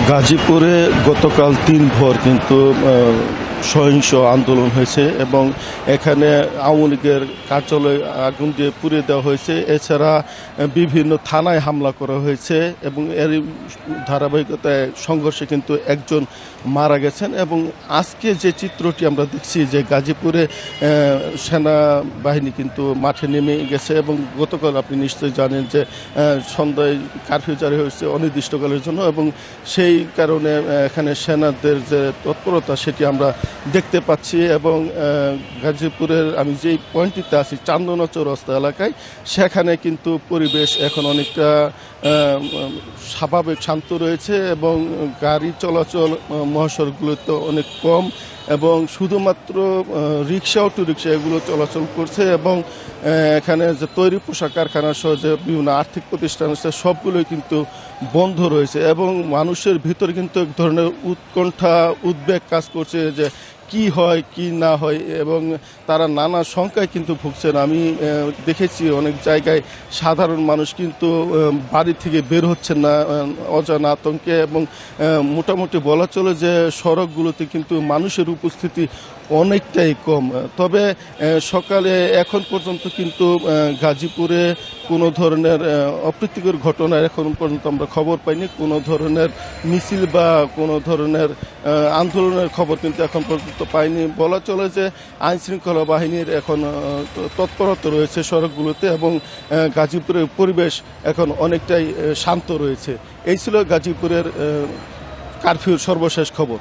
গাজীপুরে গতকাল দিনভর কিন্তু সহিংস আন্দোলন হয়েছে এবং এখানে আওয়ামী লীগের কার্যালয় আগুন দিয়ে পুড়িয়ে দেওয়া হয়েছে। এছাড়া বিভিন্ন থানায় হামলা করা হয়েছে এবং এর ধারাবাহিকতায় সংঘর্ষে কিন্তু একজন মারা গেছেন। এবং আজকে যে চিত্রটি আমরা দেখছি যে গাজীপুরে সেনাবাহিনী কিন্তু মাঠে নেমে গেছে এবং গতকাল আপনি নিশ্চয়ই জানেন যে সন্ধ্যায় কারফিউ জারি হয়েছে অনির্দিষ্টকালের জন্য এবং সেই কারণে এখানে সেনাদের যে তৎপরতা সেটি আমরা দেখতে পাচ্ছি। এবং গাজীপুরের আমি যেই পয়েন্টটিতে আছি চান্দনা চৌরাস্তা এলাকায়, সেখানে কিন্তু পরিবেশ এখন অনেকটা স্বাভাবিক শান্ত রয়েছে এবং গাড়ি চলাচল মহাসড়কগুলোতে অনেক কম এবং শুধুমাত্র রিক্সা অটো রিক্সা এগুলো চলাচল করছে। এবং এখানে যে তৈরি পোশাক কারখানা সহ যে বিভিন্ন আর্থিক প্রতিষ্ঠান আছে সবগুলোই কিন্তু বন্ধ রয়েছে এবং মানুষের ভিতরে কিন্তু এক ধরনের উৎকণ্ঠা উদ্বেগ কাজ করছে যে কি হয় কি না হয় এবং তারা নানা শঙ্কায় কিন্তু ভুগছেন। আমি দেখেছি অনেক জায়গায় সাধারণ মানুষ কিন্তু বাড়ি থেকে বের হচ্ছেন না অজানা আতঙ্কে এবং মোটামুটি বলা চলে যে সড়কগুলোতে কিন্তু মানুষের উপস্থিতি অনেকটাই কম। তবে সকালে এখন পর্যন্ত কিন্তু গাজীপুরে কোনো ধরনের অপ্রীতিকর ঘটনা এখন পর্যন্ত আমরা খবর পাইনি। কোনো ধরনের মিছিল বা কোনো ধরনের আন্দোলনের খবর কিন্তু এখন পর্যন্ত পাইনি। বলা চলে যে আইনশৃঙ্খলা বাহিনীর এখন তৎপরতা রয়েছে সড়কগুলোতে এবং গাজীপুরের পরিবেশ এখন অনেকটাই শান্ত রয়েছে। এই ছিল গাজীপুরের কারফিউর সর্বশেষ খবর।